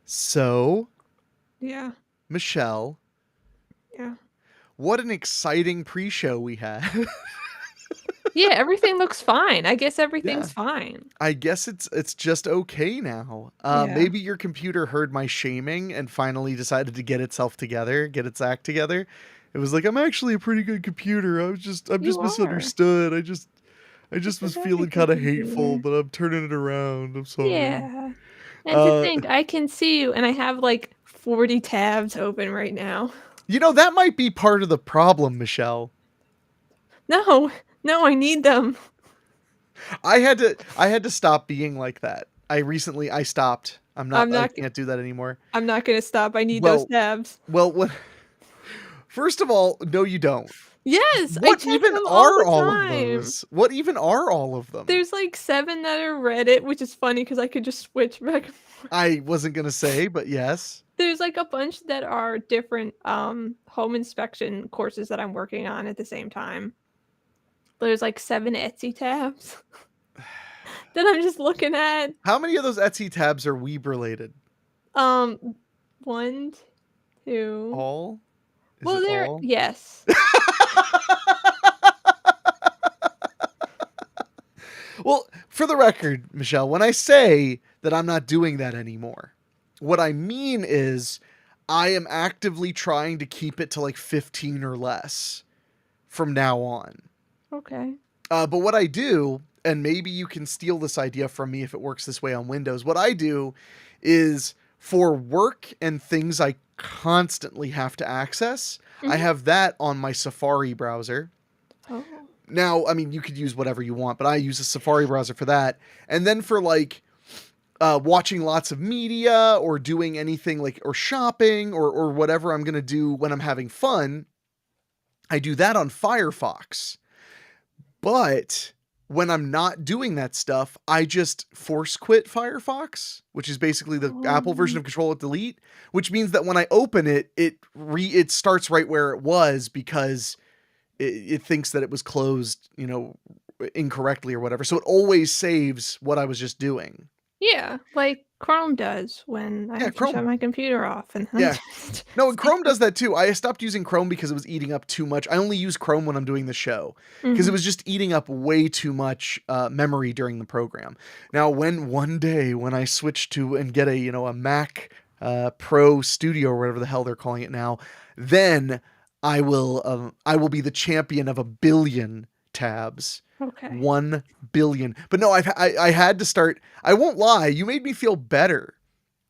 So, Yeah. Michelle, Yeah. what an exciting pre-show we had. Yeah, everything looks fine. I guess Yeah. everything's fine. I guess it's just okay now. Yeah. Maybe your computer heard my shaming and finally decided to get itself together, get its act together. It was like, I'm actually a pretty good computer. I'm You just are. misunderstood. I just It's a was very feeling good kind of hateful, computer. but I'm turning it around. I'm sorry. Yeah. And to Uh, think, I can see you and I have like 40 tabs open right now. that might be part of the problem, Michelle. No, no, I need them. I had to stop being like that. I stopped. I'm I not can't do that anymore. I'm not gonna stop. I need those Well, tabs. Well, first of all, no, you don't. Yes, I What check even them all are the all of time. those? What even are all of them? There's like 7 that are Reddit, which is funny because I could just switch back and forth. I wasn't gonna say, but yes. There's like a bunch that are different home inspection courses that I'm working on at the same time. There's like 7 Etsy tabs that I'm just looking at. How many of those Etsy tabs are Weeb related? Um, 1, 2. All? Is Well, it there, all? yes. Well, for the record, Michelle, when I say that I'm not doing that anymore, what I mean is I am actively trying to keep it to like 15 or less from now on. Okay. But what I do, and maybe you can steal this idea from me if it works this way on Windows, what I do is for work and things I constantly have to access, I Mhm. have that on my Safari browser. Oh. Now, I mean, you could use whatever you want, but I use a Safari browser for that. And then for like watching lots of media or doing anything like, or shopping or whatever I'm going to do when I'm having fun, I do that on Firefox. But when I'm not doing that stuff, I just force quit Firefox, which is basically the Apple version Um, of Control Alt Delete, which means that when I open it, it starts right where it was because it thinks that it was closed, incorrectly or whatever. So it always saves what I was just doing. yeah, like Chrome does when I Yeah, have to shut Chrome. my computer off and I Yeah. just No, and stay. Chrome does that too. I stopped using Chrome because it was eating up too much. I only use Chrome when I'm doing the show because it Mhm. was just eating up way too much memory during the program. Now, when one day when I switch to and get a Mac Pro Studio or whatever the hell they're calling it now, then I will be the champion of 1 billion tabs. Okay. 1 billion. But no, I had to start. I won't lie. You made me feel better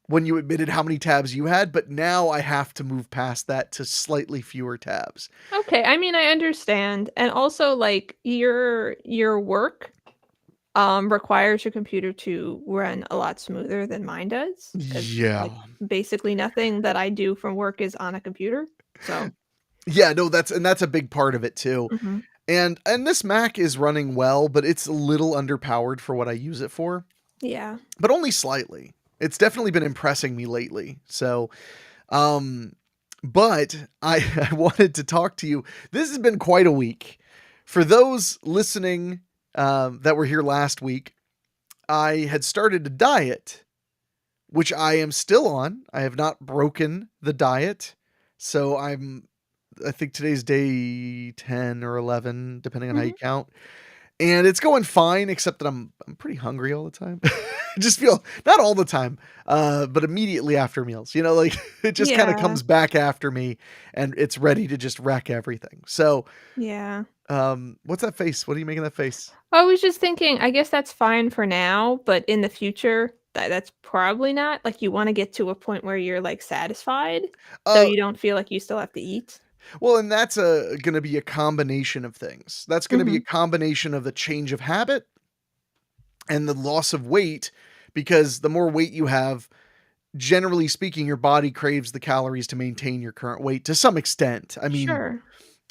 when you admitted how many tabs you had, but now I have to move past that to slightly fewer tabs. Okay, I mean, I understand, and also, like, your work, requires your computer to run a lot smoother than mine does, because Yeah. like, basically nothing that I do from work is on a computer, so Yeah, no, that's a big part of it too. mhm. And this Mac is running well, but it's a little underpowered for what I use it for, Yeah. but only slightly. It's definitely been impressing me lately. So, um but I I wanted to talk to you. This has been quite a week. For those listening that were here last week, I had started a diet which I am still on. I have not broken the diet. So I think today's day 10 or 11 depending on how you Mhm. count. And it's going fine except that I'm pretty hungry all the time. I just feel not all the time, but immediately after meals. Like it just kind of Yeah. comes back after me and it's ready to just wreck everything. So, Yeah. what's that face? What are you making that face? I was just thinking, I guess that's fine for now, but in the future, that's probably not. Like, you wanna get to a point where you're, like, satisfied, so Uh you don't feel like you still have to eat. Well, and that's gonna be a combination of things. That's gonna be a Mhm. combination of the change of habit and the loss of weight because the more weight you have, generally speaking, your body craves the calories to maintain your current weight to some extent. I mean, Sure.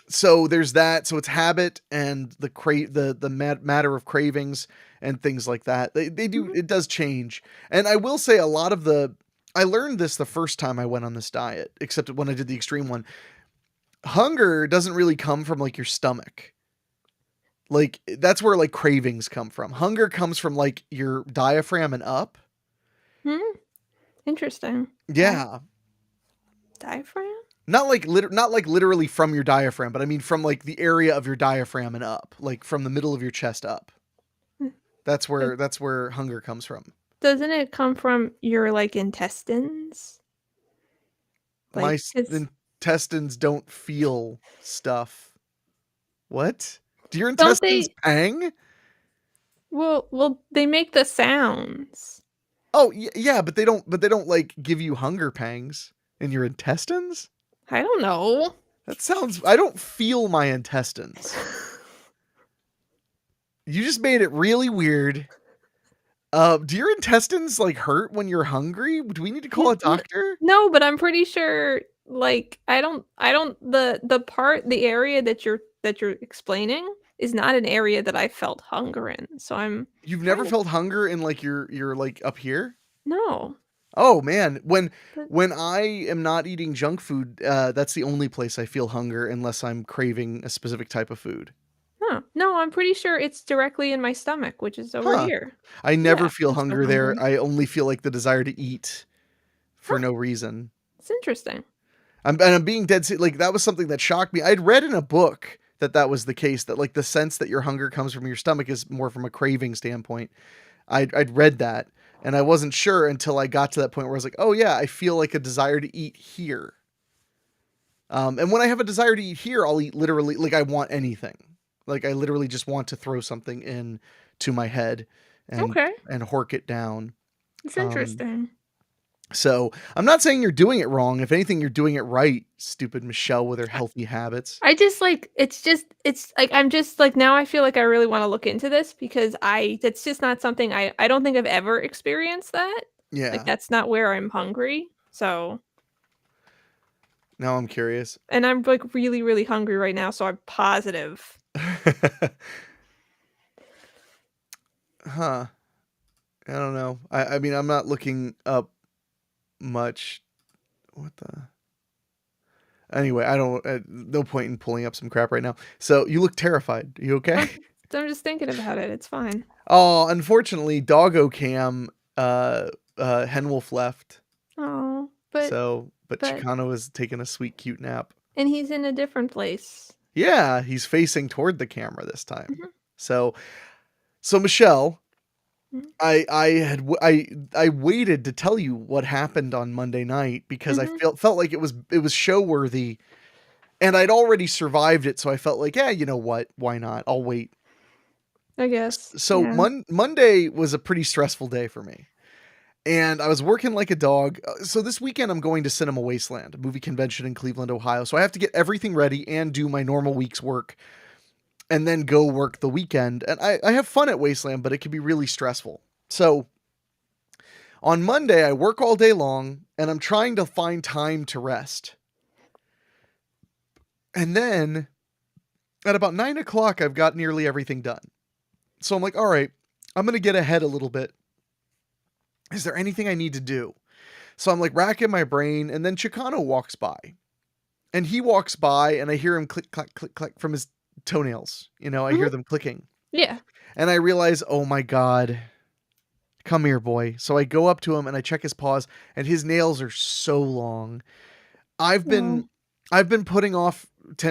so there's that. So it's habit and matter of cravings and things like that. They do, Mhm. it does change. And I will say a lot of I learned this the first time I went on this diet, except when I did the extreme one. Hunger doesn't really come from like your stomach. Like that's where like cravings come from. Hunger comes from like your diaphragm and up. Hmm. Interesting. Yeah. Diaphragm? Not like literally from your diaphragm, but I mean from like the area of your diaphragm and up, like from the middle of your chest up. Hmm. That's where hunger comes from. Doesn't it come from your like intestines? My Like, it's intestines don't feel stuff. What? Do your don't intestines they? pang? Well, they make the sounds. Oh, yeah, but they don't like give you hunger pangs in your intestines? I don't know. That sounds I don't feel my intestines. You just made it really weird. Do your intestines like hurt when you're hungry? Do we need to call a doctor? No, but I'm pretty sure, like, I don't the area that you're explaining is not an area that I felt hunger in, so I'm You've never trying to felt hunger in like your like up here? no. Oh man, But when I am not eating junk food, that's the only place I feel hunger unless I'm craving a specific type of food. huh. No, I'm pretty sure it's directly in my stomach, which is over Huh. here. I Yeah, never feel that's where I'm hunger there. hungry. I only feel like the desire to eat for Huh, no reason. it's interesting. I'm being like that was something that shocked me. I'd read in a book that that was the case, that like the sense that your hunger comes from your stomach is more from a craving standpoint. I'd read that and I wasn't sure until I got to that point where I was like, oh yeah, I feel like a desire to eat here. And when I have a desire to eat here, I'll eat literally like I want anything. Like I literally just want to throw something in to my head and Okay, hork it down. it's Um, interesting. so I'm not saying you're doing it wrong. If anything, you're doing it right, stupid Michelle with her healthy habits. I just like it's like I'm just like now I feel like I really wanna look into this because I that's just not something I don't think I've ever experienced that. Like, Yeah. that's not where I'm hungry, so Now I'm curious. and I'm, like, really, really hungry right now, so I'm positive. Huh. I don't know. I mean, I'm not looking up much. What the? Anyway, I don't. No point in pulling up some crap right now. So you look terrified. You okay? I'm just thinking about it, it's fine. Oh, unfortunately, Doggo Cam, Henwolf left. Oh, So, but but Chicano is taking a sweet, cute nap. and he's in a different place. Yeah, he's facing toward the camera this time. Mhm, So, Michelle, mhm, I waited to tell you what happened on Monday night because I mhm, felt like it was show worthy, and I'd already survived it, so I felt like, yeah, you know what? Why not? I'll wait. I guess, So yeah. Monday was a pretty stressful day for me. And I was working like a dog. So this weekend I'm going to Cinema Wasteland, a movie convention in Cleveland, Ohio. So I have to get everything ready and do my normal week's work and then go work the weekend. And I have fun at Wasteland, but it can be really stressful. So on Monday, I work all day long and I'm trying to find time to rest. And then at about 9 o'clock, I've got nearly everything done. So I'm like, all right, I'm going to get ahead a little bit. Is there anything I need to do? So I'm like racking my brain, and then Chicano walks by. And he walks by, and I hear him click, clack, click, clack from his toenails. You know, I Mhm, hear them clicking. yeah. And I realize, oh my God, come here, boy. So I go up to him and I check his paws, and his nails are so long. I've Oh, been I've been putting off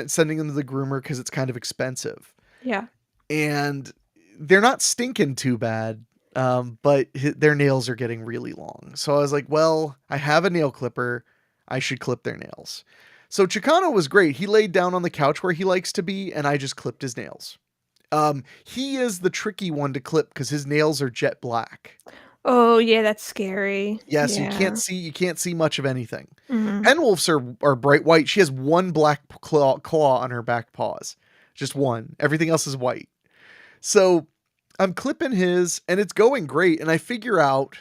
sending them to the groomer because it's kind of expensive. yeah. And they're not stinking too bad. But their nails are getting really long. So I was like, well, I have a nail clipper. I should clip their nails. So Chicano was great. He laid down on the couch where he likes to be, and I just clipped his nails. He is the tricky one to clip because his nails are jet black. Oh, yeah, that's scary. Yeah, so Yeah. you can't see much of anything. Mhm. Penwolves are bright white. She has one black claw on her back paws. Just one. Everything else is white. So I'm clipping his and it's going great. And I figure out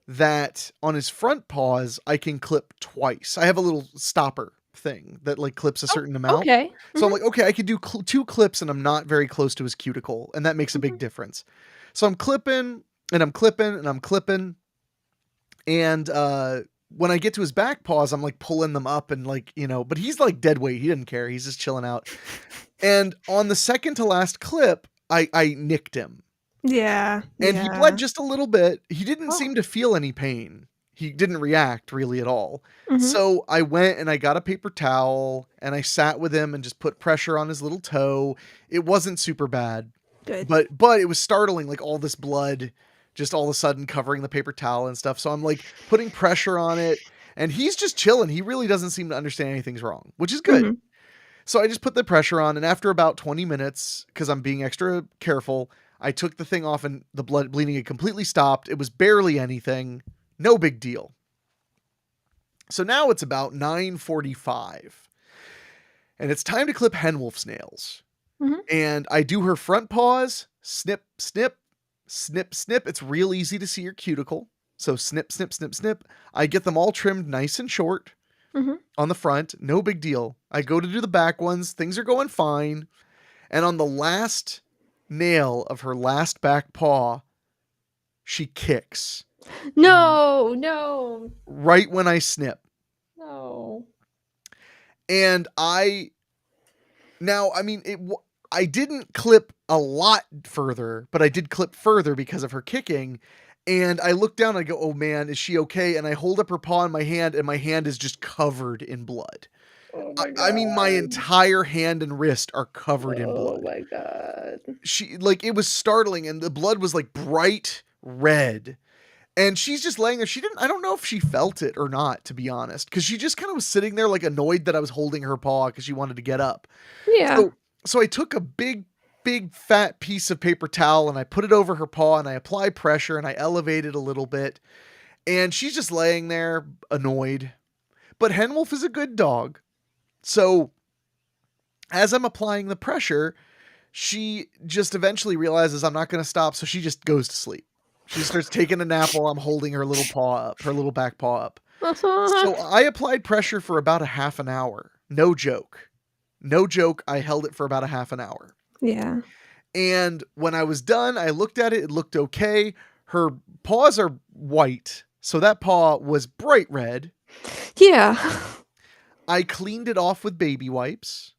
that on his front paws, I can clip twice. I have a little stopper thing that like clips a Oh, certain amount. okay. So I'm like, okay, I could do 2 clips and I'm not very close to his cuticle. And that makes a big difference. So I'm clipping and I'm clipping and I'm clipping. And when I get to his back paws, I'm like pulling them up and like, but he's like dead weight. He didn't care. He's just chilling out. And on the second to last clip, I nicked him. Yeah. And he bled just a little bit. He didn't Oh. seem to feel any pain. He didn't react really at all. Mhm. So I went and I got a paper towel and I sat with him and just put pressure on his little toe. It wasn't super bad. Good. But it was startling, like all this blood just all of a sudden covering the paper towel and stuff. So I'm like putting pressure on it and he's just chilling. He really doesn't seem to understand anything's wrong, which is good. Mhm. So I just put the pressure on, and after about 20 minutes, because I'm being extra careful, I took the thing off and the blood bleeding had completely stopped. It was barely anything. No big deal. So now it's about 9:45. And it's time to clip Henwolf's nails. Mhm. And I do her front paws, snip, snip, snip, snip. It's real easy to see your cuticle. So snip, snip, snip, snip. I get them all trimmed nice and short. Mhm. On the front, no big deal. I go to do the back ones, things are going fine. And on the last nail of her last back paw, she kicks. No, no, Right when I snip. no. And I didn't clip a lot further, but I did clip further because of her kicking. And I look down and I go, oh man, is she okay? And I hold up her paw in my hand and my hand is just covered in blood. Oh my god. I mean, my entire hand and wrist are covered in blood. Oh my god. It was startling and the blood was like bright red. And she's just laying there. I don't know if she felt it or not, to be honest, because she just kind of was sitting there like annoyed that I was holding her paw because she wanted to get up. Yeah. So I took a big fat piece of paper towel and I put it over her paw and I apply pressure and I elevate it a little bit. And she's just laying there annoyed. But Henwolf is a good dog. So as I'm applying the pressure, she just eventually realizes I'm not going to stop. So she just goes to sleep. She starts taking a nap while I'm holding her little paw up, her little back paw up. So I applied pressure for about a half an hour. No joke. No joke. I held it for about a half an hour. Yeah. And when I was done, I looked at it. It looked okay. Her paws are white. So that paw was bright red. Yeah. I cleaned it off with baby wipes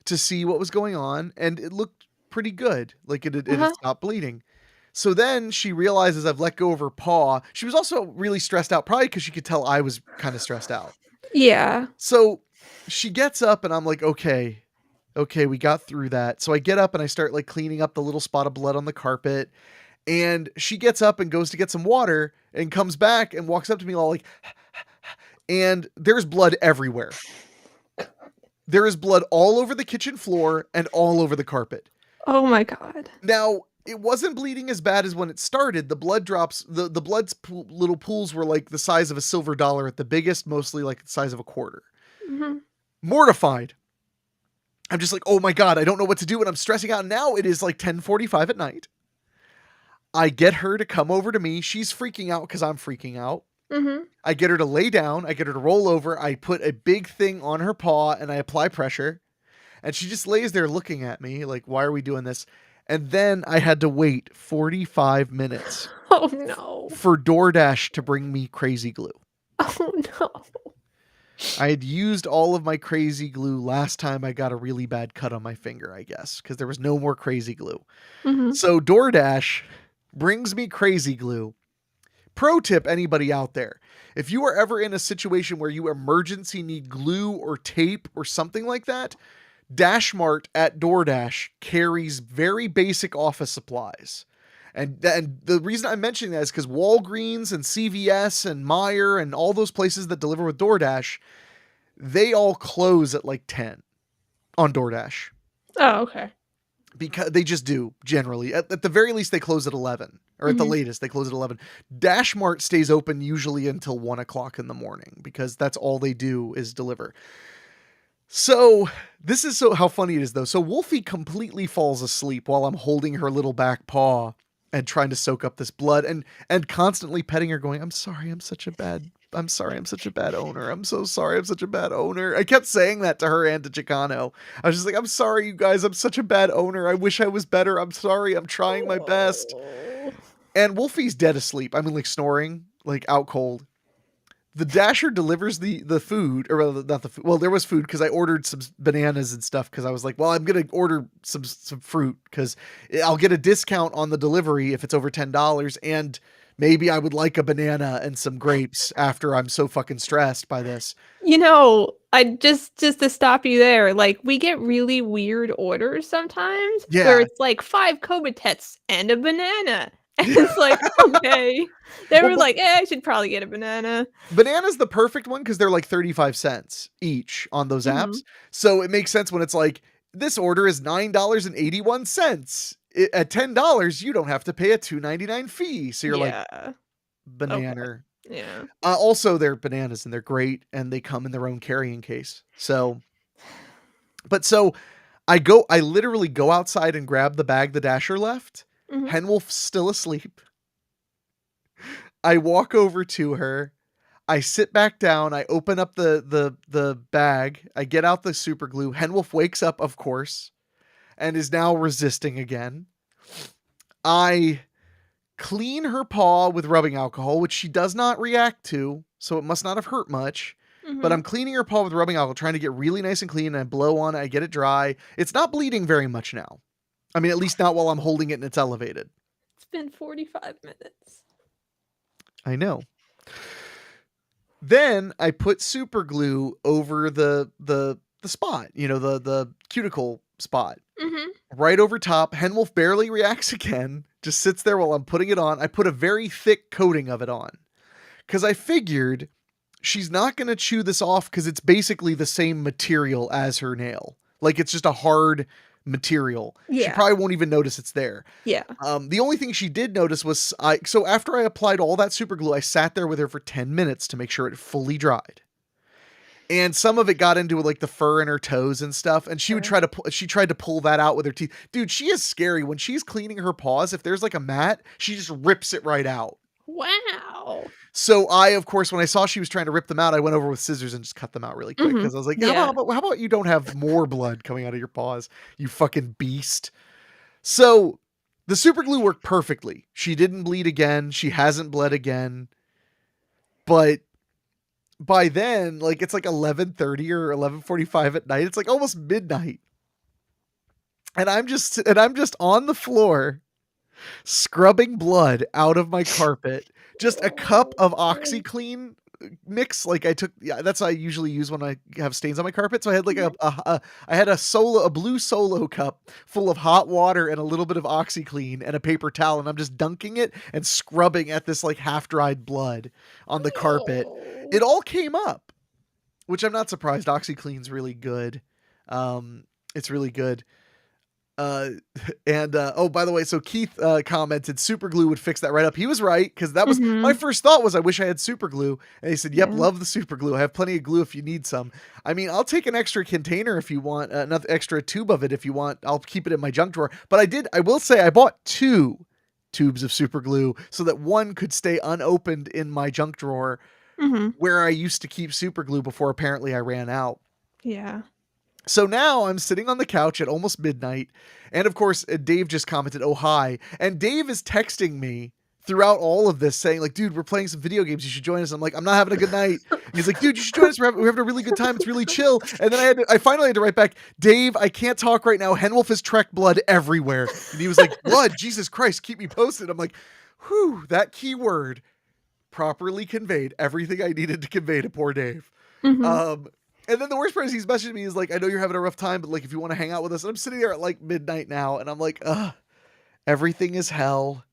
to see what was going on. And it looked pretty good. Like it had stopped bleeding. So then she realizes I've let go of her paw. She was also really stressed out, probably because she could tell I was kind of stressed out. Yeah. So she gets up and I'm like, okay, we got through that. So I get up and I start like cleaning up the little spot of blood on the carpet. And she gets up and goes to get some water and comes back and walks up to me all like, and there's blood everywhere. There is blood all over the kitchen floor and all over the carpet. Oh my god. Now, it wasn't bleeding as bad as when it started. The blood drops, the blood's little pools were like the size of a silver dollar at the biggest, mostly like the size of a quarter. Mm-hmm. Mortified. I'm just like, oh my god, I don't know what to do, and I'm stressing out. Now it is like 10:45 at night. I get her to come over to me. She's freaking out because I'm freaking out. Mm-hmm. I get her to lay down. I get her to roll over. I put a big thing on her paw and I apply pressure. And she just lays there looking at me like, why are we doing this? And then I had to wait 45 minutes Oh no. for DoorDash to bring me crazy glue. Oh no. I had used all of my crazy glue last time I got a really bad cut on my finger, I guess, because there was no more crazy glue. Mm-hmm. So DoorDash brings me crazy glue. Pro tip, anybody out there, if you are ever in a situation where you emergency need glue or tape or something like that, Dashmart at DoorDash carries very basic office supplies. And the reason I'm mentioning that is because Walgreens and CVS and Meijer and all those places that deliver with DoorDash, they all close at like 10 on DoorDash. Oh, okay. Because they just do, generally. At the very least, they close at 11. Or at the latest, they close at 11. Dashmart stays open usually until 1 o'clock in the morning because that's all they do is deliver. So this is so how funny it is though. So Wolfie completely falls asleep while I'm holding her little back paw and trying to soak up this blood and constantly petting her, going, "I'm sorry, I'm sorry, I'm such a bad owner. I'm so sorry, I'm such a bad owner." I kept saying that to her and to Chicano. I was just like, "I'm sorry, you guys. I'm such a bad owner. I wish I was better. I'm sorry. I'm trying my best." Oh. And Wolfie's dead asleep. I mean, like snoring, like out cold. The Dasher delivers the food, or rather, not the food. Well, there was food because I ordered some bananas and stuff because I was like, well, I'm gonna order some fruit because I'll get a discount on the delivery if it's over $10, and maybe I would like a banana and some grapes after I'm so fucking stressed by this. I just to stop you there, like we get really weird orders sometimes where Yeah. it's like 5 Kobitets and a banana. And it's like, okay. They Well, were like, I should probably get a banana. banana's the perfect one because they're like 35 cents each on those Mhm. apps. So it makes sense when it's like, this order is $9.81. At $10, you don't have to pay a $2.99 fee. So you're like, Yeah. Okay. banana. Yeah. Also, they're bananas and they're great and they come in their own carrying case. So, but so I literally go outside and grab the bag the Dasher left. Mhm. Henwolf's still asleep. I walk over to her. I sit back down. I open up the bag. I get out the super glue. Henwolf wakes up, of course, and is now resisting again. I clean her paw with rubbing alcohol, which she does not react to, so it must not have hurt much. But Mhm. I'm cleaning her paw with rubbing alcohol, trying to get really nice and clean. And I blow on it. I get it dry. It's not bleeding very much now. I mean, at least not while I'm holding it and it's elevated. It's been 45 minutes. I know. Then I put super glue over the spot, the cuticle spot. Mhm. Right over top. Henwolf barely reacts again, just sits there while I'm putting it on. I put a very thick coating of it on because I figured she's not going to chew this off because it's basically the same material as her nail. Like it's just a hard material. She Yeah. probably won't even notice it's there. Yeah. The only thing she did notice was so after I applied all that super glue, I sat there with her for 10 minutes to make sure it fully dried. And some of it got into like the fur in her toes and stuff, and she would Sure. she tried to pull that out with her teeth. Dude, she is scary. When she's cleaning her paws, if there's like a mat, she just rips it right out. Wow. So I, of course, when I saw she was trying to rip them out, I went over with scissors and just cut them out really quick Mhm. because I was like, Yeah. how about you don't have more blood coming out of your paws, you fucking beast. So the super glue worked perfectly. She didn't bleed again. She hasn't bled again. But by then, like it's like 11:30 or 11:45 at night. It's like almost midnight. And I'm just on the floor scrubbing blood out of my carpet. Just a cup of Oh. OxyClean mix. Like I took, yeah, that's what I usually use when I have stains on my carpet. So I had like Mhm. I had a blue Solo cup full of hot water and a little bit of OxyClean and a paper towel, and I'm just dunking it and scrubbing at this like half dried blood on the carpet. Oh. It all came up, which I'm not surprised. OxyClean's really good. It's really good. Uh, and oh, by the way, so Keith commented super glue would fix that right up. He was right because that was my Mhm. first thought was I wish I had super glue. And he said, "Yep, Yeah. love the super glue. I have plenty of glue if you need some. I mean, I'll take an extra container if you want, another extra tube of it if you want. I'll keep it in my junk drawer." But I will say, I bought 2 tubes of super glue so that one could stay unopened in my junk drawer Mhm. where I used to keep super glue before apparently I ran out. Yeah. So now I'm sitting on the couch at almost midnight. And of course, Dave just commented, "Oh, hi." And Dave is texting me throughout all of this saying, like, "Dude, we're playing some video games. You should join us." I'm like, "I'm not having a good night." And he's like, "Dude, you should join us. We're having a really good time. It's really chill." And then I finally had to write back, "Dave, I can't talk right now. Henwolf has Trek blood everywhere." And he was like, "Blood? Jesus Christ, keep me posted." I'm like, whew, that keyword properly conveyed everything I needed to convey to poor Dave. Mhm. Um, and then the worst part is he's messaging me. He's like, "I know you're having a rough time, but like, if you want to hang out with us." And I'm sitting there at like midnight now, and I'm like, ugh, everything is hell.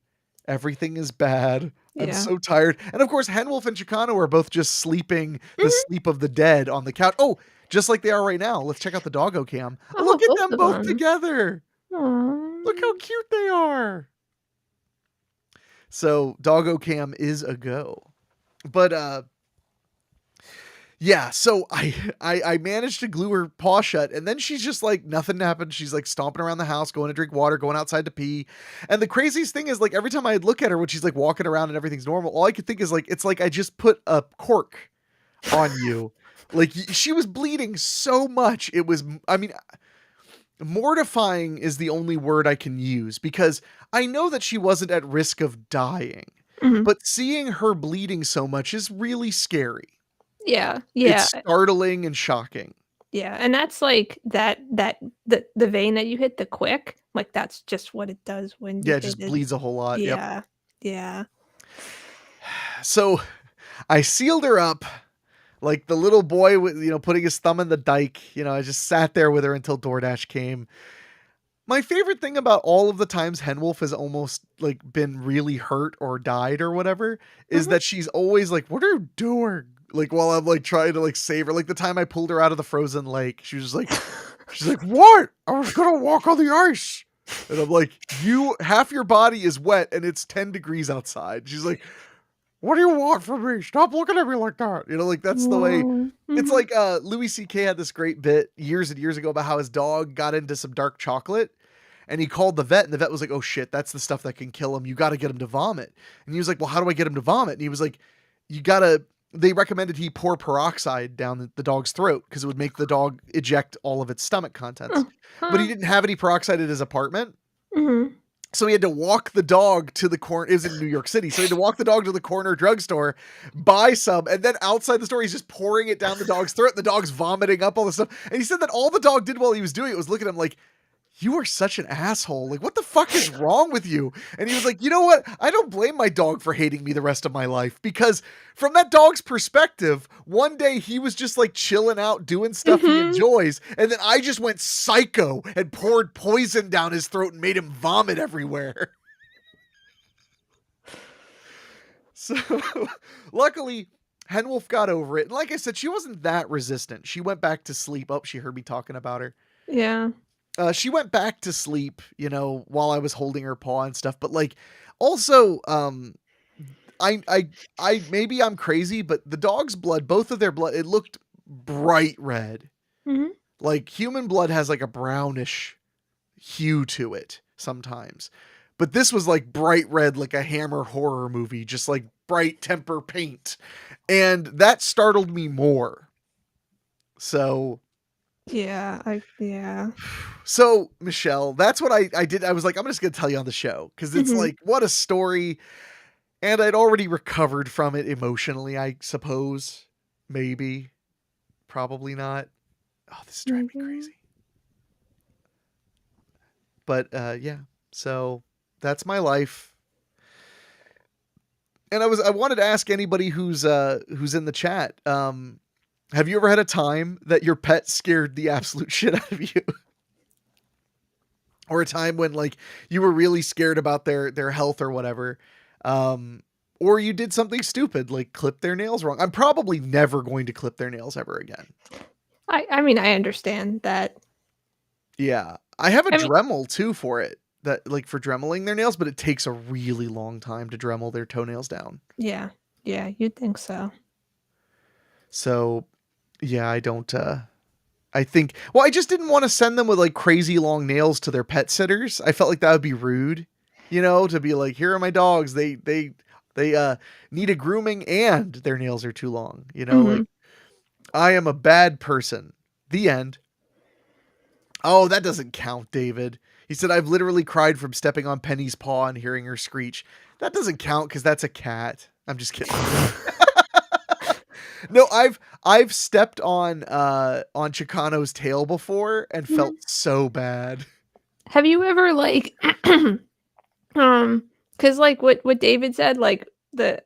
Everything is bad. I'm Yeah. so tired. And of course, Henwolf and Chicano are both just sleeping the Mhm. sleep of the dead on the couch. Oh, just like they are right now. Let's check out the doggo cam. Oh, Look at both them of both them. together. Look how Aw. cute they are. So doggo cam is a go. But Yeah, so I managed to glue her paw shut, and then she's just like nothing happened. She's like stomping around the house, going to drink water, going outside to pee. And the craziest thing is like every time I'd look at her when she's like walking around and everything's normal, all I could think is like it's like I just put a cork on you. Like she was bleeding so much. It was, I mean, mortifying is the only word I can use because I know that she wasn't at risk of dying. Mhm. But seeing her bleeding so much is really scary. Yeah, It's yeah, startling and shocking. yeah, and that's like the vein that you hit, the quick, like, that's just what it does when you Yeah, it hit just it. bleeds a whole lot. Yep. Yeah, yeah. So I sealed her up like the little boy with, putting his thumb in the dike. I just sat there with her until DoorDash came. My favorite thing about all of the times Henwolf has almost like been really hurt or died or whatever is Mhm. that she's always like, "What are you doing?" Like while I'm like trying to like save her. Like the time I pulled her out of the frozen lake, she was just like, she's like, "What? I was gonna walk on the ice." And I'm like, "You half your body is wet and it's 10 degrees outside." She's like, "What do you want from me? Stop looking at me like that." Like that's the way. Wow. It's Mhm. like Louis C.K. had this great bit years and years ago about how his dog got into some dark chocolate and he called the vet and the vet was like, "Oh shit, that's the stuff that can kill him. You got to get him to vomit." And he was like, "Well, how do I get him to vomit?" And he was like, "You got to they recommended he pour peroxide down the dog's throat because it would make the dog eject all of its stomach contents. But he Uh-huh. didn't have any peroxide at his apartment. Mhm. So he had to walk the dog to the corner. It was in New York City. So he had to walk the dog to the corner drugstore, buy some, and then outside the store, he's just pouring it down the dog's throat. And the dog's vomiting up all the stuff. And he said that all the dog did while he was doing it was look at him like, "You are such an asshole. Like, what the fuck is wrong with you?" And he was like, "You know what? I don't blame my dog for hating me the rest of my life because from that dog's perspective, one day he was just like chilling out, doing stuff he Mhm. enjoys. And then I just went psycho and poured poison down his throat and made him vomit everywhere." So luckily, Henwolf got over it. And like I said, she wasn't that resistant. She went back to sleep. Oh, she heard me talking about her. Yeah. She went back to sleep, while I was holding her paw and stuff. But like, also, I, I, maybe I'm crazy, but the dog's blood, both of their blood, it looked bright red. Mhm. Like human blood has like a brownish hue to it sometimes, but this was like bright red, like a Hammer horror movie, just like bright temper paint, and that startled me more. So Yeah, yeah. So, Michelle, that's what I did. I was like, I'm just going to tell you on the show because it's Mhm. like, what a story. And I'd already recovered from it emotionally, I suppose. Maybe. Probably not. Oh, this is driving me Mhm. crazy. But yeah. So that's my life. And I wanted to ask anybody who's in the chat. Have you ever had a time that your pet scared the absolute shit out of you? Or a time when like you were really scared about their health or whatever, um or you did something stupid like clip their nails wrong. I'm probably never going to clip their nails ever again. I mean, I understand that. Yeah, I have a I mean, Dremel too for it, that like for dremeling their nails, but it takes a really long time to dremel their toenails down. yeah. Yeah, you'd think so. So yeah, I don't I think, well, I just didn't want to send them with like crazy long nails to their pet sitters. I felt like that would be rude, to be like, "Here are my dogs. They need a grooming and their nails are too long." Like Mhm. I am a bad person. The end. Oh, that doesn't count, David. He said, "I've literally cried from stepping on Penny's paw and hearing her screech." That doesn't count because that's a cat. I'm just kidding. No, I've stepped on Chicano's tail before and felt Mhm. so bad. Have you ever, like, um, because like what David said, like,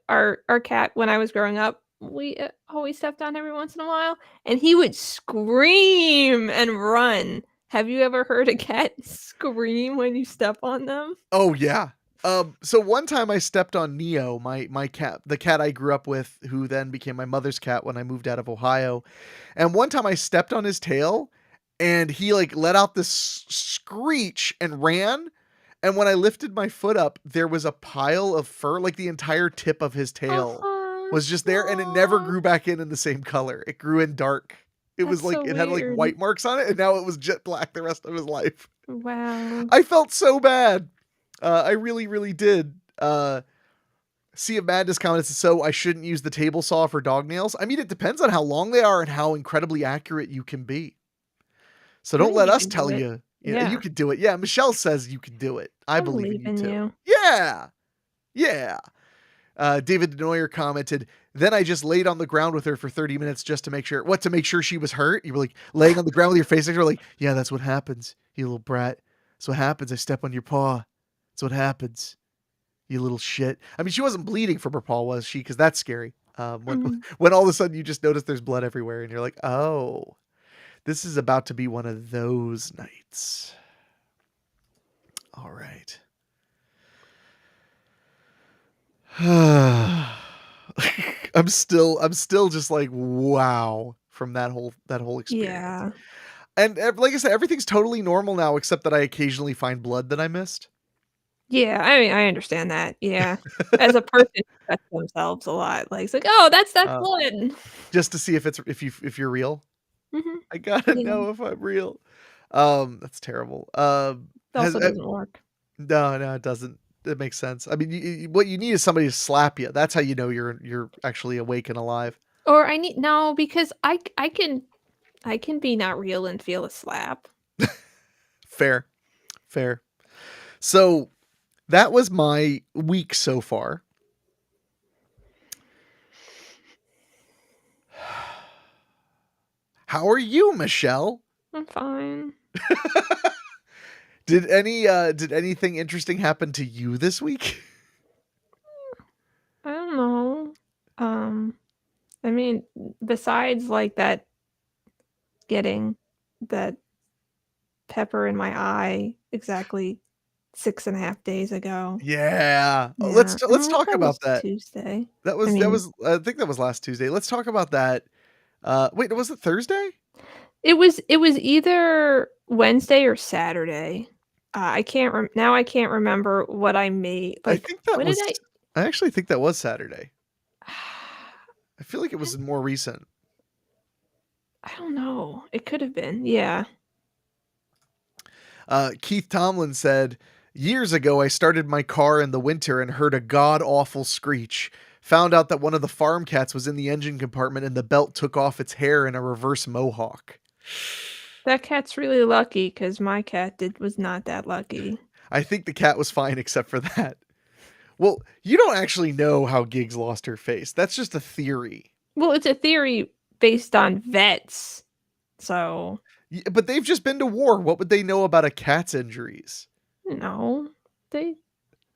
our cat when I was growing up, we, always stepped on every once in a while, and he would scream and run. Have you ever heard a cat scream when you step on them? Oh yeah. So one time I stepped on Neo, my cat, the cat I grew up with, who then became my mother's cat when I moved out of Ohio. And one time I stepped on his tail and he like let out this screech and ran. And when I lifted my foot up, there was a pile of fur, like the entire tip of his tail Uh-huh. was just there, and it never Aw, grew back in the same color. It grew in dark. It was that's like so it had like weird. white marks on it, and now it was jet black the rest of his life. Wow. I felt so bad. I really, really did. Sea of Madness comments, so I shouldn't use the table saw for dog nails. I mean, it depends on how long they are and how incredibly accurate you can be. So I don't think let you us can do tell it. you. Yeah, you Yeah, can do it. Yeah, Michelle says you can do it. I I believe in believe you in too. you. Yeah. Yeah. David Denoyer commented, then I just laid on the ground with her for 30 minutes just to make sure. What, to make sure she was hurt? You were like laying on the ground with your face next to her, like, yeah, that's what happens, you little brat. That's what happens. I step on your paw. That's what happens, you little shit. I mean, she wasn't bleeding from her paw, was she? Because that's scary. When Mhm. when all of a sudden you just notice there's blood everywhere, and you're like, oh, this is about to be one of those nights. All right. I'm still just like wow from that whole experience. Yeah. And like I said, everything's totally normal now except that I occasionally find blood that I missed. Yeah, I mean, I understand that, yeah. As a person who cuts themselves a lot, like, it's like, "Oh, that's Uh, blood." just to see if you're real. Mhm. I gotta Yeah. know if I'm real. That's terrible. It also doesn't work. No, no, it doesn't. It makes sense. I mean, what you need is somebody to slap you. That's how you know you're actually awake and alive. Or I need no, because I can be not real and feel a slap. Fair, fair. So that was my week so far. How are you, Michelle? I'm fine. Did anything interesting happen to you this week? I don't know. Um, I mean, besides, like, that getting that pepper in my eye exactly 6.5 days ago. Yeah. Yeah, Let's talk that about was that. Tuesday. That I was that mean, was I think that was last Tuesday. Let's talk about that. Wait, was it Thursday? it was either Wednesday or Saturday. I can't remember what I made, I like, think that what did was I I actually think that was Saturday. I feel like it was more recent. I don't know. It could have been, yeah. Keith Tomlin said, years ago, I started my car in the winter and heard a god awful screech. Found out that one of the farm cats was in the engine compartment and the belt took off its hair in a reverse mohawk. That cat's really lucky because my cat was not that lucky. I think the cat was fine except for that. Well, you don't actually know how Giggs lost her face. That's just a theory. Well, it's a theory based on vets, so, But they've just been to war. What would they know about a cat's injuries? you know, they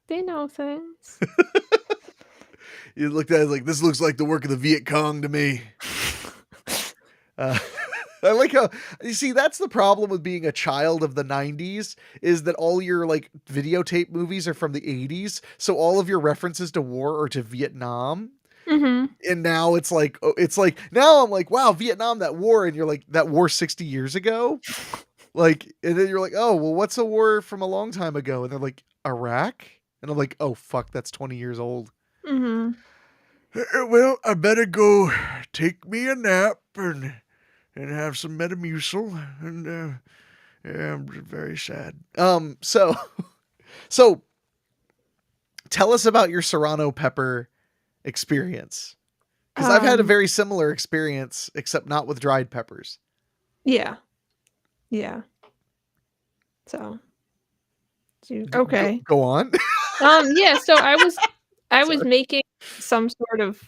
they know things. You looked at it like, this looks like the work of the Viet Cong to me. Uh, I like how you see that's the problem with being a child of the 90s is that all your like videotape movies are from the 80s, so all of your references to war are to Vietnam. Mhm. And now it's like now I'm like, wow, Vietnam, that war, and you're like, that war 60 years ago? Like, and then you're like, oh, well, what's a war from a long time ago? And they're like, Iraq? And I'm like, oh fuck, that's 20 years old. Mhm. Well, I better go take me a nap and have some Metamucil, and yeah, I'm very sad. So so tell us about your serrano pepper experience, because I've had a Um, very similar experience, except not with dried peppers. yeah. Yeah. So, okay. Go on. Yeah, so I was Sorry. making some sort of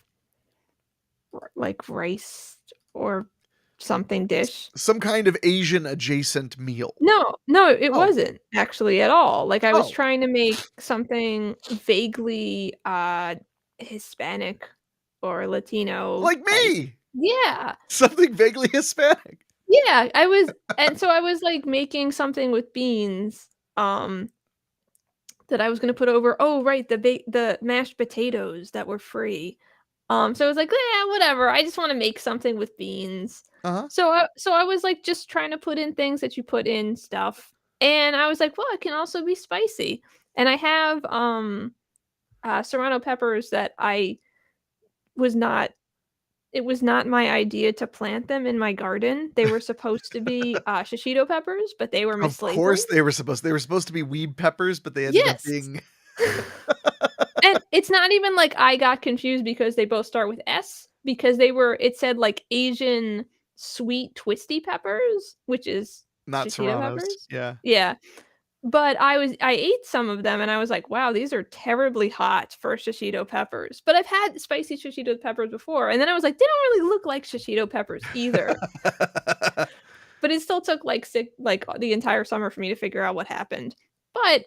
like rice or something dish. Some kind of Asian adjacent meal. No, no, it Oh, wasn't actually at all. Like, I was oh, trying to make something vaguely, Hispanic or Latino like type. me. Yeah. Something vaguely Hispanic. Yeah, so I was, like, making something with beans, um, that I was gonna put over right, the mashed potatoes that were free. So I was like, "Yeah, whatever, I just wanna make something with beans." Uh-huh. So I was, like, just trying to put in things that you put in stuff, and I was like, "Well, it can also be spicy." And I have, serrano peppers that I was not it was not my idea to plant them in my garden. They were supposed to be shishito peppers, but they were Of course mislabeled. they were supposed to be weed peppers, but they ended up Yes. being And it's not even like I got confused because they both start with S, because it said like Asian sweet twisty peppers, which is not shishito serranos. peppers. Yeah. Yeah. But I ate some of them and I was like, wow, these are terribly hot for shishito peppers. But I've had spicy shishito peppers before. And then I was like, they don't really look like shishito peppers either. But it still took like the entire summer for me to figure out what happened. But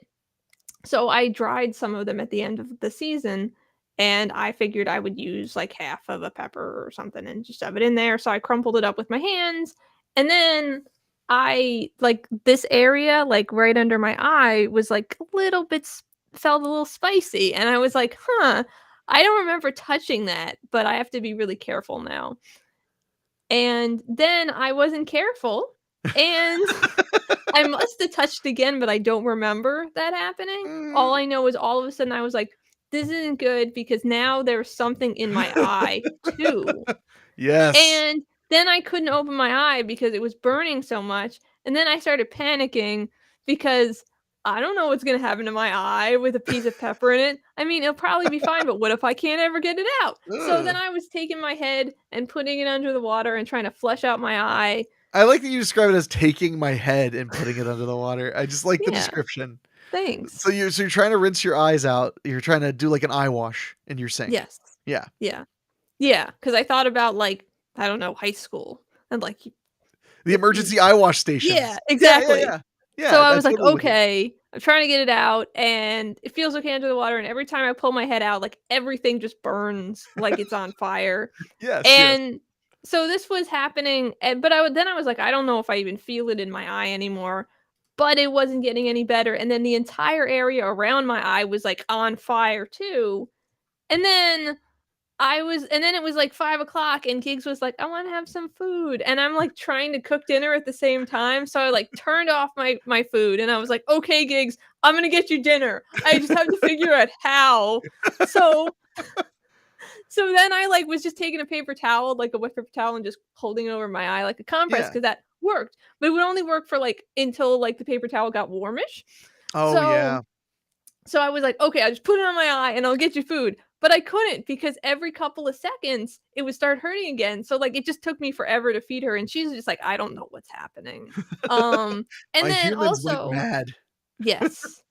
so I dried some of them at the end of the season, and I figured I would use like half of a pepper or something and just shove it in there. So I crumpled it up with my hands, and then I like this area, like right under my eye, was like a little bit felt a little spicy, and I was like, huh. I don't remember touching that, but I have to be really careful now. And then I wasn't careful, and I must have touched again, but I don't remember that happening. All Mm. I know is all of a sudden I was like, "This isn't good because now there's something in my eye too." Yes. And then I couldn't open my eye because it was burning so much, and then I started panicking because I don't know what's gonna happen to my eye with a piece of pepper in it. I mean, it'll probably be fine, but what if I can't ever get it out? So then Ugh. I was taking my head and putting it under the water and trying to flush out my eye. I like that you describe it as taking my head and putting it under the water. I just like the Yeah, description. thanks. So you're trying to rinse your eyes out. You're trying to do like an eye wash in your sink. Yes. Yeah. Yeah. Yeah, because I thought about, like, I don't know, high school and, like, The you emergency eye wash yeah, stations. Yeah, yeah, exactly. yeah. So Yeah, I I was like, totally with you. "Okay." I'm trying to get it out, and it feels okay under the water, and every time I pull my head out, like, everything just burns like it's on fire. Yes, yes. And so this was happening, and but I was like, "I don't know if I even feel it in my eye anymore," but it wasn't getting any better, and then the entire area around my eye was, like, on fire too, and then it was like 5 o'clock, and Gigs was like, "I wanna have some food," and I'm, like, trying to cook dinner at the same time, so I, like, turned off my food, and I was like, "Okay, Gigs, I'm gonna get you dinner. I just have to figure out how." So so then I, like, was just taking a paper towel, like a wet paper towel, and just holding it over my eye like a compress Yeah. because that worked, but it would only work for, like, until, like, the paper towel got warmish. Oh, So yeah. so I was like, "Okay, I'll just put it on my eye and I'll get you food." But I couldn't because every couple of seconds it would start hurting again. So like it just took me forever to feed her and she's just like, "I don't know what's happening." And My then humans went also mad. yes.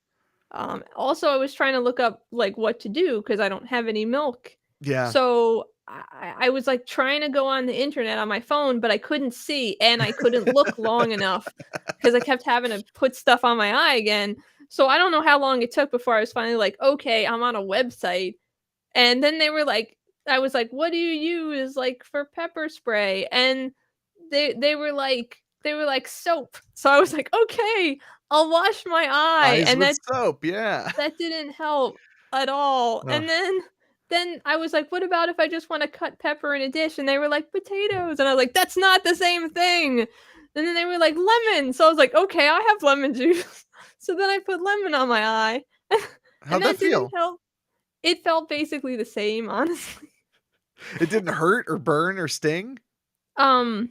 Also I was trying to look up like what to do because I don't have any milk. Yeah. So I was like trying to go on the internet on my phone, but I couldn't see and I couldn't look long enough because I kept having to put stuff on my eye again. So I don't know how long it took before I was finally like, okay, I'm on a website. And then they were like, I was like, what do you use like for pepper spray? And they were like soap. So I was like, okay, I'll wash my eye. Eyes And with soap, yeah. that didn't help at all. Ugh. And then I was like, "What about if I just wanna cut pepper in a dish?" And they were like, "Potatoes." And I was like, "That's not the same thing." And then they were like, "Lemon." So I was like, "Okay, I have lemon juice." So then I put lemon on my eye, and How'd that that didn't feel? help. It felt basically the same, honestly. It didn't hurt or burn or sting? Um,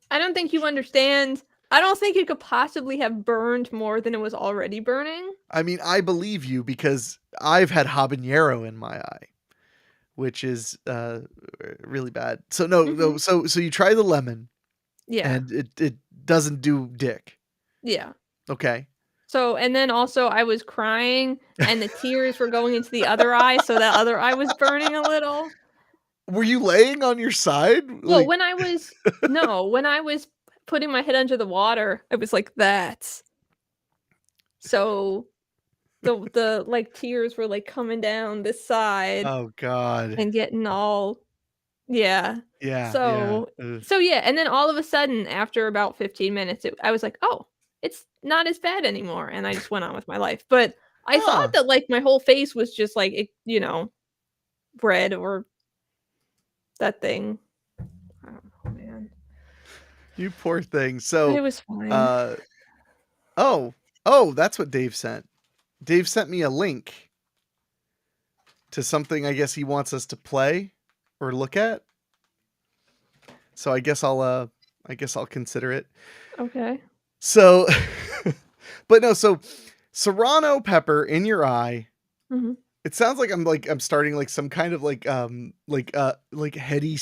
I don't think you understand. I don't think it could possibly have burned more than it was already burning. I mean, I believe you because I've had habanero in my eye, which is, really bad. So no, Mhm. no, so you try the lemon Yeah. and it doesn't do dick. Yeah. Okay. So and then also I was crying and the tears were going into the other eye, so that other eye was burning a little. Were you laying on your side? Well, Like when I was putting my head under the water, it was like that. So the like tears were like coming down this side oh god. and getting all yeah. Yeah, yeah. So Ugh. so yeah, and then all of a sudden after about 15 minutes I was like, "Oh, it's not as bad anymore." And I just went on with my life. But I thought Huh. that like my whole face was just like red or that thing. I don't know, man. You poor thing. But it So, was fine. uh oh, oh, that's what Dave sent. Dave sent me a link to something I guess he wants us to play. or look at. So I guess I'll consider it. Okay. So but no, so serrano pepper in your eye. Mhm. It sounds like I'm starting like some kind of like heady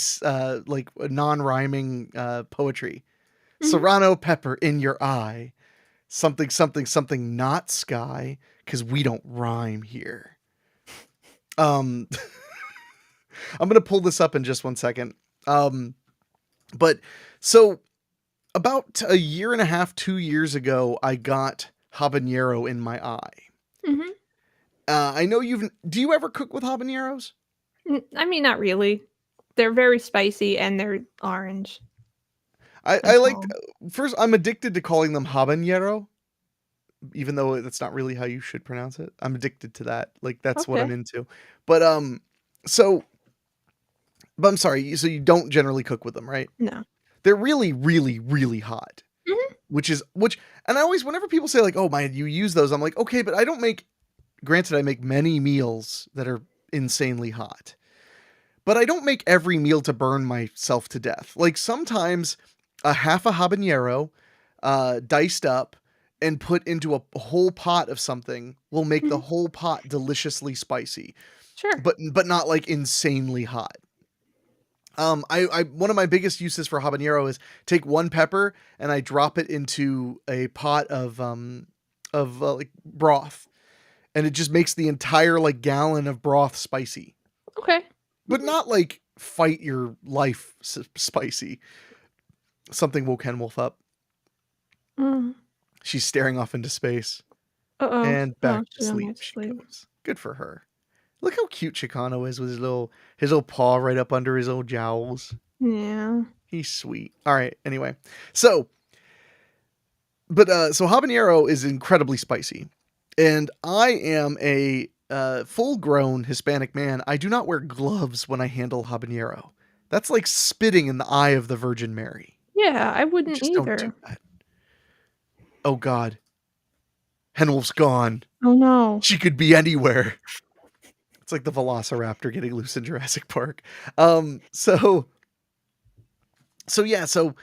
like non-rhyming poetry. Mhm. Serrano pepper in your eye. Something something something not sky cuz we don't rhyme here. Um I'm going to pull this up in just one second. Um but so about a year and a half, 2 years ago, I got habanero in my eye. Mhm. I know do you ever cook with habaneros? I mean, not really. They're very spicy and they're orange I and like tall. first I'm addicted to calling them habanero, even though that's not really how you should pronounce it. I'm addicted to that. Like that's what I'm Okay. into. But so but I'm sorry, so you don't generally cook with them, right? No. They're really really really hot, Mhm. which and I always whenever people say like, "Oh, man, you use those." I'm like, "Okay, but I don't make granted I make many meals that are insanely hot. But I don't make every meal to burn myself to death. Like sometimes a half a habanero diced up and put into a whole pot of something will make the Mhm. whole pot deliciously spicy, Sure. but not like insanely hot. I one of my biggest uses for habanero is take one pepper and I drop it into a pot of like broth, and it just makes the entire like gallon of broth spicy, Okay. but Mhm. not like fight your life spicy. Something woke Hen Wolf up. Mm. She's staring off into space Uh-oh. and Oh, back to she's going sleep back to she sleep. goes. Good for her. Look how cute Chicano is with his little paw right up under his old jowls. Yeah. He's sweet. All right. Anyway, so so habanero is incredibly spicy, and I am a full-grown Hispanic man. I do not wear gloves when I handle habanero. That's like spitting in the eye of the Virgin Mary. Yeah, I You wouldn't just don't do either. that. Oh God, Henwolf's gone. Oh, no. She could be anywhere. It's like the Velociraptor getting loose in Jurassic Park. So yeah, so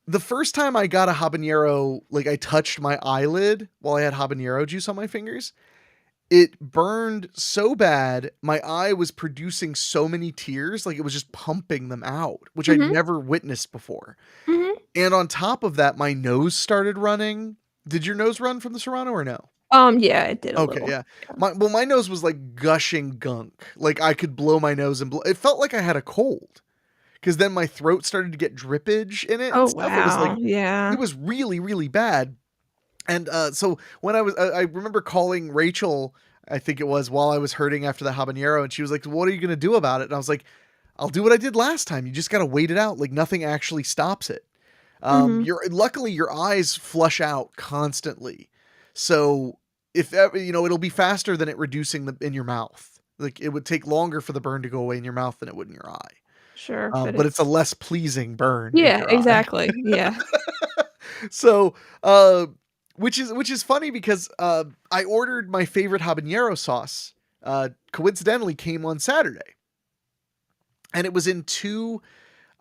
the first time I got a habanero, like I touched my eyelid while I had habanero juice on my fingers, it burned so bad, my eye was producing so many tears, like it was just pumping them out, which I'd Mhm. never witnessed before. Mhm. And on top of that, my nose started running. Did your nose run from the Serrano or no? Yeah, it did a Okay, little. yeah. Yeah. My nose was like gushing gunk. Like I could blow my nose and blow. It felt like I had a cold because then my throat started to get drippage in it and Oh, stuff. It was like wow. Yeah. it was really really bad. And so when I remember calling Rachel, I think it was while I was hurting after the habanero, and she was like, "What are you gonna do about it?" And I was like, "I'll do what I did last time. You just gotta wait it out. Like nothing actually stops it." Mhm. Your luckily your eyes flush out constantly, so if ever it'll be faster than it reducing in your mouth. Like it would take longer for the burn to go away in your mouth than it would in your eye. Sure, but But it's a it's less pleasing burn in yeah, your eye. exactly. Yeah. So, which is funny because I ordered my favorite habanero sauce. Coincidentally, came on Saturday, and it was in two.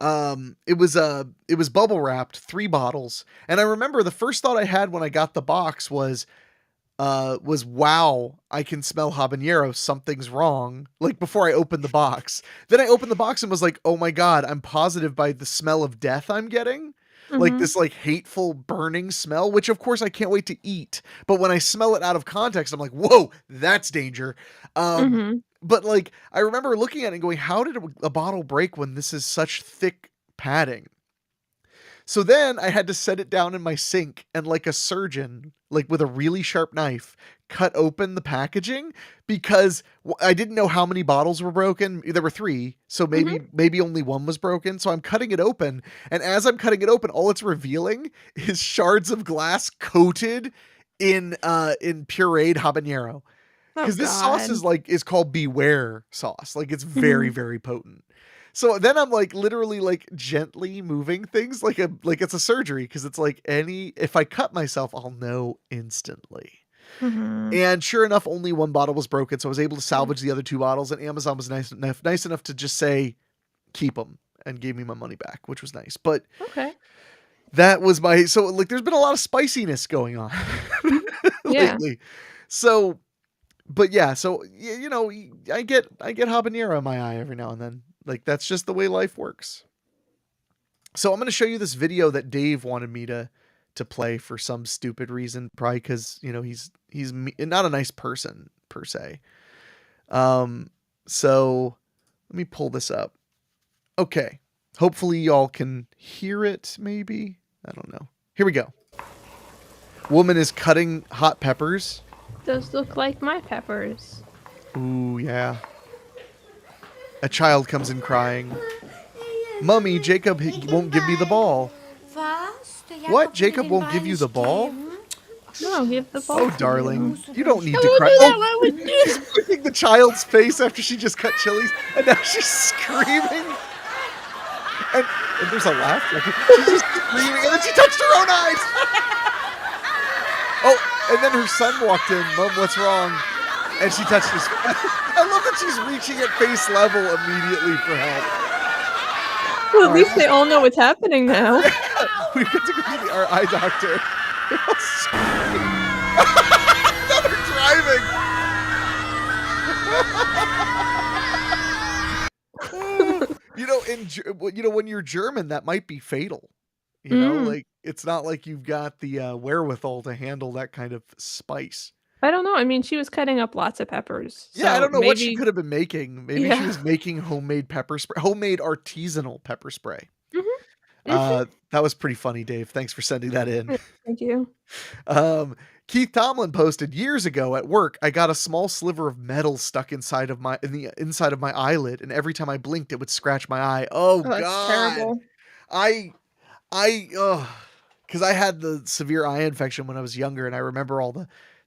It was bubble wrapped, 3 bottles, and I remember the first thought I had when I got the box was wow, I can smell habanero, something's wrong, like before I opened the box. Then I opened the box and was like, oh my God, I'm positive by the smell of death I'm getting, like Mhm. this like hateful burning smell, which of course I can't wait to eat, but when I smell it out of context I'm like, whoa, that's danger. Mhm. But like I remember looking at it and going, how did a bottle break when this is such thick padding? So then I had to set it down in my sink and, like a surgeon, like with a really sharp knife, cut open the packaging because I didn't know how many bottles were broken. There were 3, so Mhm. maybe only one was broken. So I'm cutting it open, and as I'm cutting it open, all it's revealing is shards of glass coated in pureed habanero. Oh Because this sauce god. is called Beware sauce. Like it's very Mhm. very potent. So then I'm like literally like gently moving things like it's a surgery because it's like any if I cut myself I'll know instantly. Mhm. And sure enough, only one bottle was broken, so I was able to Yeah. salvage the other 2 bottles. And Amazon was nice enough to just say keep them and gave me my money back, which was nice. But Okay. that was my so like there's been a lot of spiciness going on Mhm. Yeah. lately. So, but yeah, so you know, I get habanero in my eye every now and then. Like that's just the way life works. So I'm going to show you this video that Dave wanted me to play for some stupid reason, probably cuz you know, not a nice person per se. Um so let me pull this up. Okay. Hopefully y'all can hear it maybe. I don't know. Here we go. Woman is cutting hot peppers. Those look like my peppers. Ooh, yeah. A child comes in crying. Mummy, Jacob won't give me the ball. What? Jacob won't give you the ball? No, give the ball Oh, to darling, you. you don't need I to won't cry. do that. Oh, Why would she's you? pushing the child's face after she just cut chilies, and now she's screaming. And there's a laugh. She's just screaming, and then she touched her own eyes. Oh, and then her son walked in. Mom, what's wrong? And she touched his. I love that she's reaching at face level immediately for help. Well, at All right, least they all know what's happening now. we have to go to our eye doctor. Now they're driving. When you're German, that might be fatal. You know, Mm. like it's not like you've got the wherewithal to handle that kind of spice. I don't know. I mean, she was cutting up lots of peppers, Yeah, I so don't know what she maybe. could have been making. Maybe she Yeah. was making homemade pepper spray, homemade artisanal pepper spray. Mhm. Mhm. That was pretty funny, Dave. Thanks for sending that in. Yeah, thank you. Um, Keith Tomlin posted years ago at work. I got a small sliver of metal stuck in the inside of my eyelid, and every time I blinked, it would scratch my eye. Oh Oh, that's God, terrible. I, because I had the severe eye infection when I was younger, and I remember all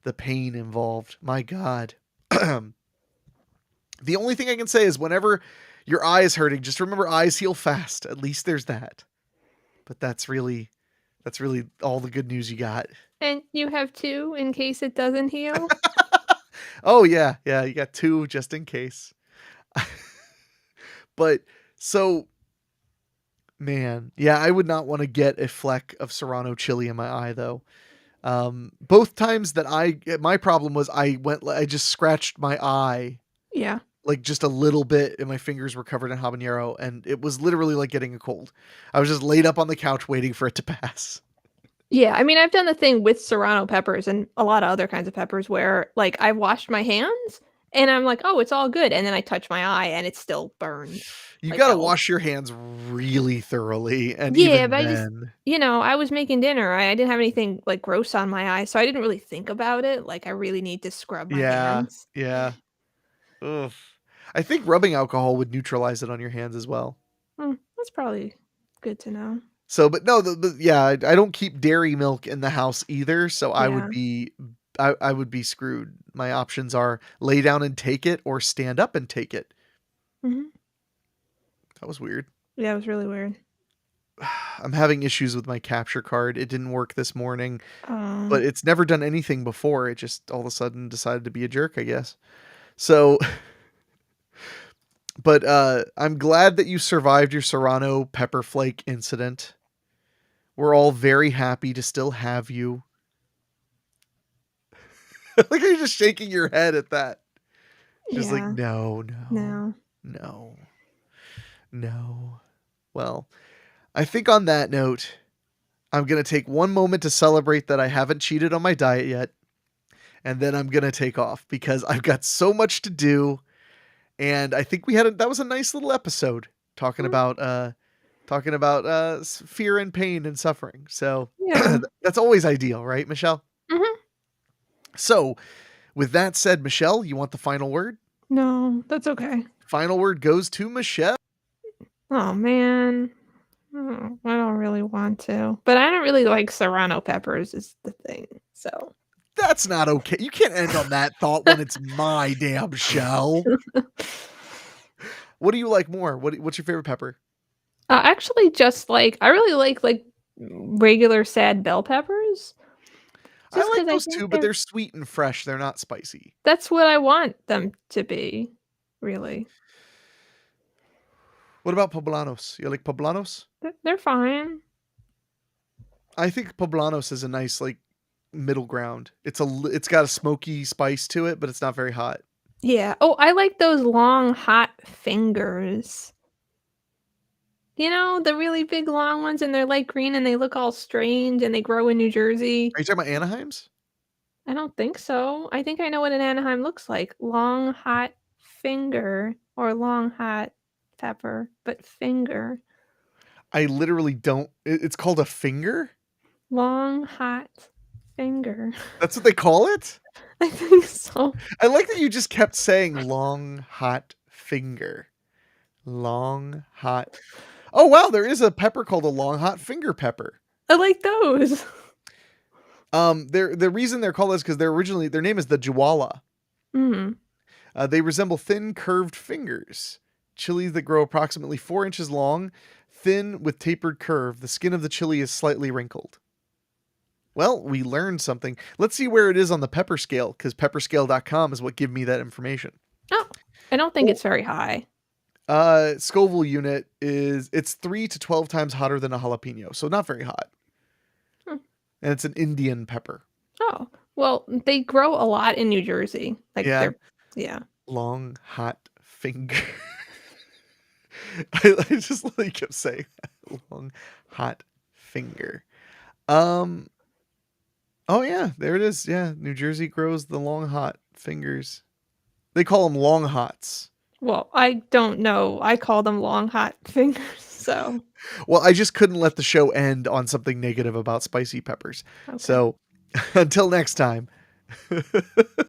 the pain involved. My God. The only thing I can say is whenever your eye is hurting, just remember eyes heal fast. At least there's that. But that's really all the good news you got. And you have 2 in case it doesn't heal? Oh yeah, yeah, you got two just in case. But so man, yeah, I would not want to get a fleck of Serrano chili in my eye though. Both times that my problem was I just scratched my eye Yeah. like just a little bit and my fingers were covered in habanero and it was literally like getting a cold. I was just laid up on the couch waiting for it to pass. Yeah, I mean, I've done the thing with serrano peppers and a lot of other kinds of peppers where, like, I washed my hands and I'm like, "Oh, it's all good," and then I touch my eye and it's still burned, You like, got to hell. wash your hands really thoroughly and Yeah, even but then. I was making dinner, I didn't have anything, like, gross on my eyes, so I didn't really think about it, like, I really need to scrub my Yeah, hands. yeah. Ugh. I think rubbing alcohol would neutralize it on your hands as well. That's probably good to know. So, but no, yeah, I don't keep dairy milk in the house either, so Yeah. I would be screwed. My options are lay down and take it or stand up and take it. Mhm. That was weird. Yeah, it was really weird. I'm having issues with my capture card. It didn't work this morning, but Um, it's never done anything before. It just all of a sudden decided to be a jerk, I guess. So, but I'm glad that you survived your Serrano pepper flake incident. We're all very happy to still have you. Like you're just shaking your head at that. Just like, yeah, no, no, no. no, no. Well, I think on that note, I'm going to take one moment to celebrate that I haven't cheated on my diet yet. And then I'm going to take off because I've got so much to do. And I think that was a nice little episode talking Mm, about, fear and pain and suffering. So yeah. that's always ideal, right, Michelle? Mhm. So with that said, Michelle, you want the final word? No, that's okay. Final word goes to Michelle. Oh, man. I don't really want to, but I don't really like serrano peppers is the thing, so. That's not okay. You can't end on that thought when it's my damn show. What do you like more? What's your favorite pepper? Actually, just, like I really like, regular sad bell peppers I just like because I those think too, but they're sweet and fresh. They're not spicy. that's what I want them to be, really. What about poblanos? You like poblanos? They're fine. I think poblanos is a nice like middle ground. It's got a smoky spice to it, but it's not very hot. Yeah. Oh, I like those long, hot fingers. You know, the really big long ones, and they're light green, and they look all strange, and they grow in New Jersey. Are you talking about Anaheims? I don't think so. I think I know what an Anaheim looks like. Long, hot finger or long, hot pepper, but finger. I literally don't. It's called a finger. Long, hot finger. That's what they call it. I think so. I like that you just kept saying long hot finger. Long hot. Oh wow, there is a pepper called a long hot finger pepper. I like those. The reason they're called is because their name is the Jawala. Mm. They resemble thin, curved fingers. Chilies that grow approximately 4 inches long, thin with tapered curve. The skin of the chili is slightly wrinkled. Well, we learned something. Let's see where it is on the pepper scale, because pepperscale.com is what gave me that information. Oh, I don't think Oh. it's very high. Scoville unit it's 3 to 12 times hotter than a jalapeno, so not very hot. Hmm. And it's an Indian pepper. Oh, well, they grow a lot in New Jersey. Like Yeah. yeah. Long hot finger. I just literally kept saying that. Long hot finger. Oh yeah, there it is. Yeah, New Jersey grows the long hot fingers. They call them long hots. Well, I don't know. I call them long hot fingers, so Well, I just couldn't let the show end on something negative about spicy peppers. okay. So, until next time.